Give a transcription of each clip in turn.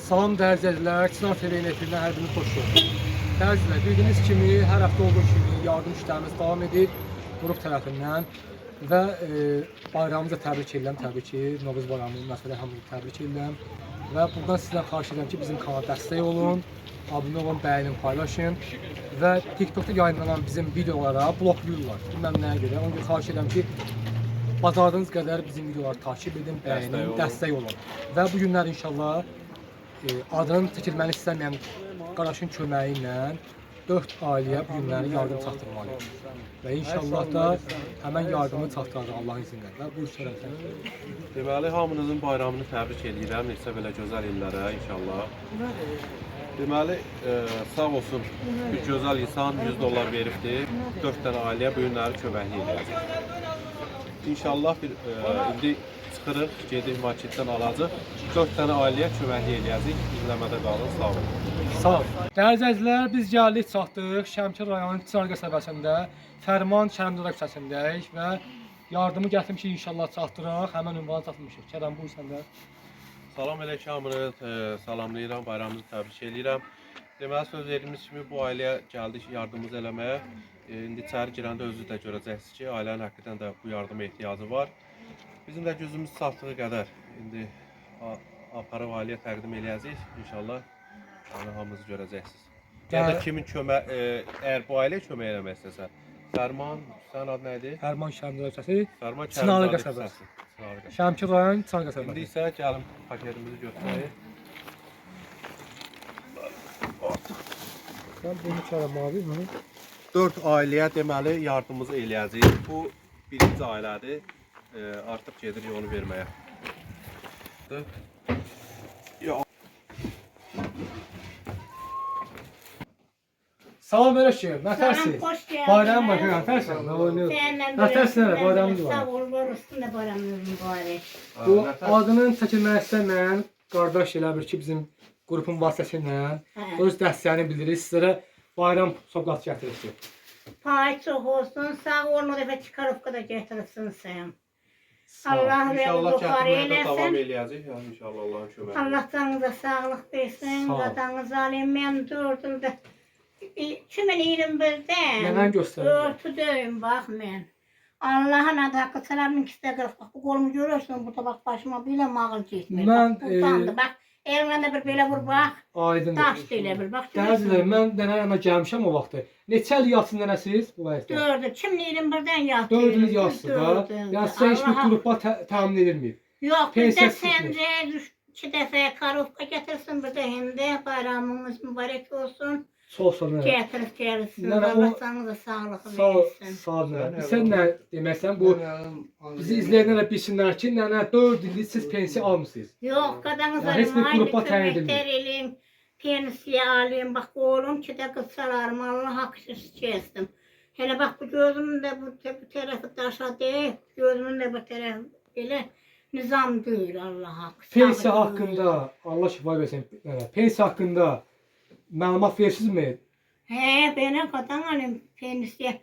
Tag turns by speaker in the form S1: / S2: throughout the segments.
S1: Salam dəyərli izləyicilər, Çınar TV-nin efirindən hər biriniz xoş gəldiniz. Dəyərli izləyicilər, bildiyiniz kimi hər həftə olduğu kimi yardım işlərimiz davam edir qrup tərəfindən və bayramımızı təbrik edirəm, təbii ki, Novruz bayramını məsələ hamını təbrik edirəm və buradan sizdən xahiş edirəm ki, bizim kanala dəstək olun, abunə olun, bəyənin, paylaşın və TikTokda yayınlanan bizim videolara bloklayırlar. Bilməm nəyə görə, ona görə xahiş edirəm ki, bacardığınız qədər bizim videoları takip edin, bəyənin, dəstək olun və bu günlər inşallah adının çəkilməni istəməyən qardaşın köməyi ilə 4 ailəyə bu günləri yardım çatdırmalıyıq. Və inşallah da həmən yardımı çatdıracaq Allahın izni ilə. Bu şərəflə.
S2: Deməli, hamınızın bayramını təbrik edirəm. Neçə belə gözəl illərə inşallah. Deməli, sağ olsun bir gözəl insan $100 veribdi. 4 dənə ailəyə bu günləri köməklik edəcək. İnşallah indi çıxırıq, gedib marketdən alacaq. 4 dənə ailəyə köməklik edəcək. İzləmədə qalın, sağ olun.
S1: Sağ olun. Dəyərli izləyicilər, biz gəldik, çatdıq. Şəmkir rayonunun Çınar qəsəbəsində Fərman Kəndora küçəsindəyik və yardımı gətirmişik, inşallah çatdıraq. Həmən ünvana çatmışıq. Kərəm, buyur səndə.
S2: Salam əleykum, hamını salamlayıram, bayramınızı təbrik edirəm. Deməli, söz verdiyimiz kimi bu ailəyə gəldik yardımımızı eləməyə. İndi içəri girəndə özünüz də görəcəksiniz ki, ailənin həqiqətən də bu yardıma ehtiyacı var. Bizim də gözümüz çatdığı qədər indi aparıb ailəyə təqdim eləyəcəyik. İnşallah hamınız görəcəksiniz. Ya da kimin kömək, əgər bu ailəyə kömək eləmək istəsə, Fərman, sənin adı nə idi?
S1: Fərman Kəndora küçəsi,
S2: Fərman
S1: Çınar qəsəbəsi. Şəmkir rayonunun Çınar qəsəbəsi.
S2: İndi isə gəlin paketimizi götürək.
S1: Sən bunu Kərəm abi, mı?
S2: 4 ailəyə deməli yardımımızı eləyəcəyik. Bu birinci ailədir. Artıq gedirik onu verməyə.
S1: Salam əleykum, nətərsiz? Bayram bakın, nətərsiz? Nə oynuyorsun? Nətərsiz nələ, bayramımız var.
S3: Sağ ol, var üstünde bayramımız mübarək.
S1: Bu adının çəkilməni istəməyən qardaş elə bir ki, bizim qrupun vasitəsilə öz dəstəyini bildirir, sizlərə bayram sovqatı gətirir.
S3: Pay çox olsun, sağ olun, o dəfə Çikarovka da gətirsin sən. Allah
S2: İnşallah
S3: rəhmət
S2: kəndimizdə davam
S3: eyləsin.
S2: eləyəcək. Yəni inşallah Allahın köməyi.
S3: Allah canınıza sağlıq versin,
S1: Sağ ol.
S3: qadanız alayım. Mən 4 ildə 2021'də
S1: Nənən göstərir.
S3: örtü döyüm, bax mən. Allah'ın adı haqqı sələmin ikisi də qırıq. Bax, bu qolumu görürsün, burada bax başıma belə mağıl getmir.
S1: Mən,
S3: Bax, buradandır, bax. Elimlə də bir belə vur, bax.
S1: Aydındır.
S3: Daş da elə bir, bax.
S1: Dəyərli, mən dənəyəmə gəlmişəm o vaxtı. Neçə il yatsın dənəsiz bu vəziyyətdə?
S3: 4'ü, 2021'den yatdı.
S1: 4 il yatsın da. Yəni sizə heç bir qrupa təmin edilməyib.
S3: Yok, bir
S1: Pensiya
S3: de
S1: çıxmır.
S3: sence 2 dəfə karovka getirsin, bir de hem de bayramınız mübarek olsun.
S1: Çox sağ olun.
S3: Getirip gelsin,
S1: Nənə, o-
S3: Allah canınıza sağlık
S1: Sağ ol,
S3: versin.
S1: sağ olun. Sən nə deməsən bu bizi izləyənlər bilsinlər ki, nənə 4 ildir siz pensiya almısınız.
S3: Yok, kadanız
S1: Ya, heç bir
S3: alın,
S1: grupa
S3: aynı
S1: təyin
S3: köməklər eləyim, pensiya alayım, bak oğlum ki de kızsalarım, Allah haksız kestim. Hele bak bu gözümün de bu tarafı taşa değil, gözümün de bu tarafı böyle nizam değil Allah hakkı.
S1: Pensiya haqqında Allah şifa versin. Nənə, pensiya haqqında məlumat verirsinizmi?
S3: He, benim kadın alayım pensiya.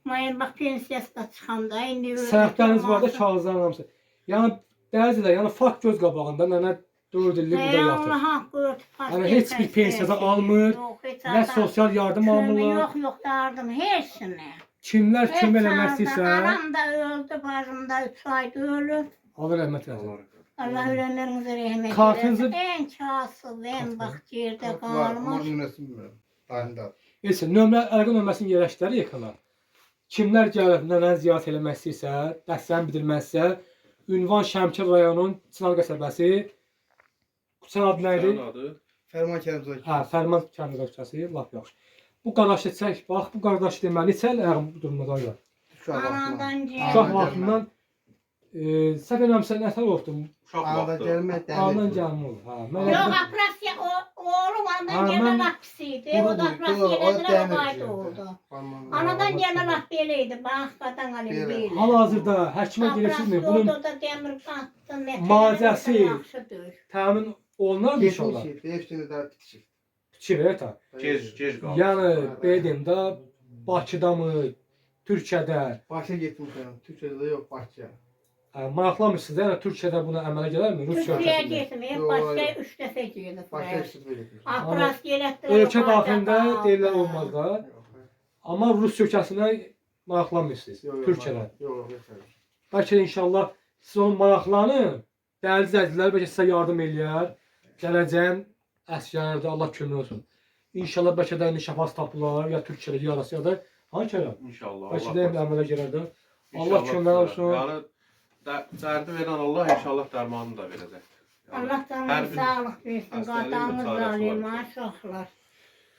S3: Mayın bak pensiyası da çıxanda indi.
S1: Sənədləriniz var da kağızların hamısı. Yəni dəyərli, yəni fakt göz qabağında nənə 4 illik burada
S3: Allah
S1: yatır.
S3: haqqı.
S1: Yəni heç bir pensiya da almır, nə sosial yardım almırlar.
S3: Yok yardım heç nə.
S1: Kimlər kim eləmək istəyirsə,
S3: Anam da öldü, bacım da 3 ayda ölüb.
S1: Allah rəhmət eləsin.
S3: Allah ölenlerinize rahmet
S1: Kartınızı-
S3: eylesin. En kasıb, en bak yerde kalmış.
S1: Neyse, nömrə, əlaqə nömrəsini yerləşdirək ekrana. Kimlər gəlib nənəni ziyarət eləmək istəyirsə, dəstəni bildirməzsə, ünvan Şəmkir rayonunun Çınar qəsəbəsi. Sən adı nə idi?
S2: Sənin adı?
S4: Fərman Kəndora
S1: Hə, Fərman Kəndora küçəsi, lap yaxşı. Bu qardaşı çək, bax bu qardaş deməli neçə il ayağım bu durumda qalır.
S3: Anadan
S1: Uşaq
S3: gəldi.
S1: vaxtından sən eləmsən nətər oldu?
S2: Uşaq
S4: Anadan
S2: vaxtı.
S4: gəlmək
S1: Ağlan gəlmə olur. Hə, mən
S3: Yok operasyon oğlum
S1: Ha,
S3: anadan
S1: ben-
S3: gelme laksiydi. O da operasyon edildiler o kaydı oldu. Anadan gelme lak beleydi. Bak kadın alayım
S4: Belə.
S3: böyle.
S1: hal-hazırda həkimə gelirsizmi? Bunun
S3: Operasyon da demir battı.
S1: Malzəsi.
S3: Yaxşıdır.
S1: təmin olunar inşallah.
S4: Hepsini də bitişik.
S1: Fikir et ha.
S2: Gec qaldı.
S1: Yəni dedim də Bakıda mı, Türkiyədə?
S4: Başa getmişəm. Türkiyədə yox, Bakıya.
S1: Maraqlanmırsınız, yəni Türkiyədə buna əmələ gələrmi? Rusiya
S3: Türkiye'ye
S1: ölkəsində.
S3: gittim.
S4: Yo,
S3: Başka
S4: yo.
S3: 3 defa girdim.
S4: Başka işsiz böyle yapıyor.
S3: Akras gelettiler.
S1: Ölkə daxilində deyirlər olmaz da. Amma Rusiya ölkəsinə maraqlanmırsınız Türkiyədə.
S4: Yok yok.
S1: Bəlkə də inşallah siz onun maraqlanın. Dəyərli izləyicilər, bəlkə sizə yardım eləyər. Gələcəyin əsgərlərdə Allah kömək olsun. İnşallah bəlkə də indi şəfası tapılar, ya Türkiyədə yarası ya da hanı kərəm?
S2: İnşallah.
S1: Bəlkə də əmələ gələr də. Allah kömək olsun.
S2: Yəni dərdi verən Allah inşallah dərmanını da verəcək.
S3: Allah
S2: Hər
S3: canına
S2: bir
S3: sağlık versin.
S2: hastanenin
S3: Qadamız
S2: bir çarəsi
S3: zalim
S2: var.
S3: maşallah.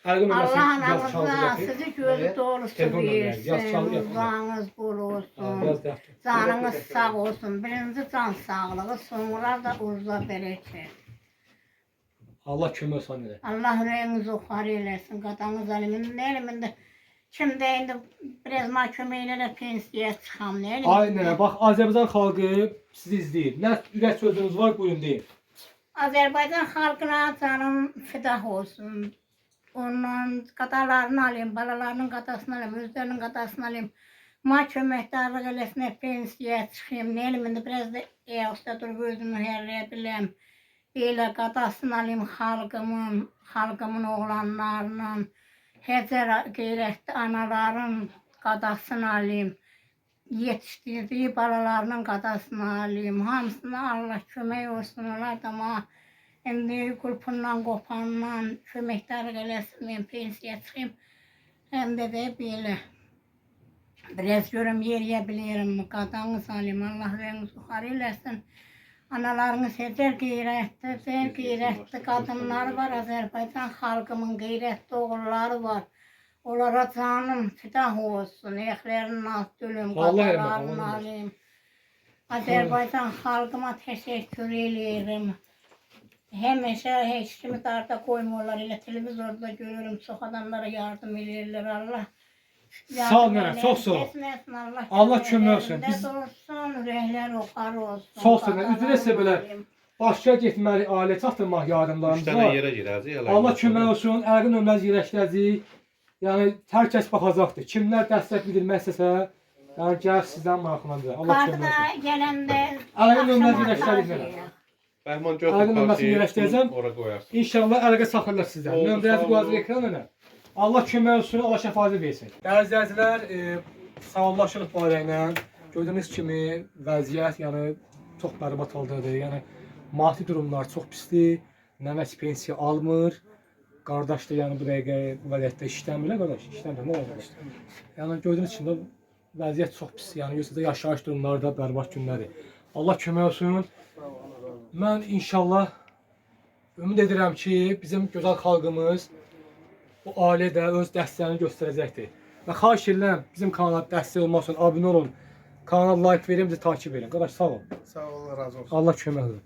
S1: Əlqin
S3: Allah
S1: yaz çaldı
S3: anamıza
S1: gətir.
S3: sizi gözü
S4: Evet.
S3: doğrusu
S1: Telefon göndərin, yaz çaldı
S3: versin.
S1: gətir.
S3: Uzağınız bol olsun.
S1: Yaz dəftər.
S3: Canınız sağ olsun. Birinci can sağlığı, sonra da uzla bereket.
S1: Allah kömək olsun elə.
S3: Allah rəyinizi oxar eləsin. Qadamız zalimin nə elimində. Kimdə indi biraz köməklə də pensiyaya çıxam. Nə elimdə.
S1: Aynen, bax Azərbaycan xalqı sizi izləyir. Nə ürək sözünüz var, buyurun deyin.
S3: Azərbaycan xalqına canım fidah olsun. Ondan qadalarını alayım, balalarının qadasını alayım, özlərinin qadasını alayım. Ma köməkdarlıq eləsinə pensiyaya çıxayım. Nə elimində biraz da ayaqda durub özümü hərləyə biləm. Belə qadasını alayım xalqımın oğlanlarının, Həcər qeyrətli anaların qadasını alayım. Yetişdirdiyi balalarının qadasını alayım. Hamısına Allah kömək olsun. Onlar da ma indi qulpundan qopandan köməkdarlıq eləsin. Mən pensiyaya çıxayım. Həm də belə. Biraz görüm yeriyə bilirim. Qadanız alayım. Allah rəyinizi oxar eləsin. Analarınız Həcər qeyrətli qadınlar var. Azərbaycan xalqımın qeyrətli oğulları var. Onlara canım fidah olsun. Əyəklərinin altı ölüm,
S1: Allah eləmə,
S3: qadalarını
S1: Allah
S3: alayım. Azərbaycan xalqıma təşəkkür eləyirəm. Həmişə heç kimi darda qoymurlar. Elə televizorda görürüm, çox adamlara yardım eləyirlər. Allah
S1: Sağ ol nənə, çox sağ ol.
S3: Kəsməsin,
S1: Allah kömək olsun. Biz
S3: olsun, ürəklər oxar olsun.
S1: Çox sağ ol.
S3: qadalarını
S1: Üzrə sizə belə
S3: alayım.
S1: başqa getməli, ailə çatdırmaq
S2: 3
S1: yardımlarımız
S2: dənə
S1: var.
S2: yerə girəcək.
S1: Allah kömək olsun, əlqin ölməz yerləşdirəcək. Yəni hər kəs baxacaqdır. Kimlər dəstək bildirmək istəsə, yəni gəl sizdən maraqlandır. Allah kömək
S3: Kartda
S1: olsun.
S3: gələndə
S1: Əlqin ölməz
S3: axşam
S1: yerləşdirəcək.
S3: atacağıq.
S2: Bəhman
S1: Əlqin
S2: götür
S1: ölməsini
S2: kartı,
S1: yerləşdirəcəm.
S2: ora qoyarsın.
S1: İnşallah əlqə saxlayırlar sizdən.
S2: Oldu,
S1: Nömrənizi
S2: sağ olun.
S1: qoyacaq ekrana. Allah kömək olsun, Allah şəfaət versin. Dəyərli izləyicilər, sağollaşırıq bu ailə ilə. Gördüyünüz kimi vəziyyət, yəni çox bərbad haldadır. Yəni maddi durumlar çox pisdir. Nəvəsi pensiya almır. Qardaş da yəni bu dəqiqə bu vəziyyətdə işləmir, qardaş. İşləmir, nə olacaq? Yəni gördüyünüz kimi vəziyyət çox pis. Yəni yoxsa yaşayış durumları da bərbad günlərdir. Allah kömək olsun. Mən inşallah ümid edirəm ki, bizim gözəl xalqımız bu ailə də öz dəstəyini göstərəcəkdir. Və xahiş edirəm bizim kanala dəstək olmaq üçün abunə olun. Kanala like verin, bizi takip edin. Qardaş sağ ol.
S4: Sağ ol, Allah razı olsun.
S1: Allah kömək olsun.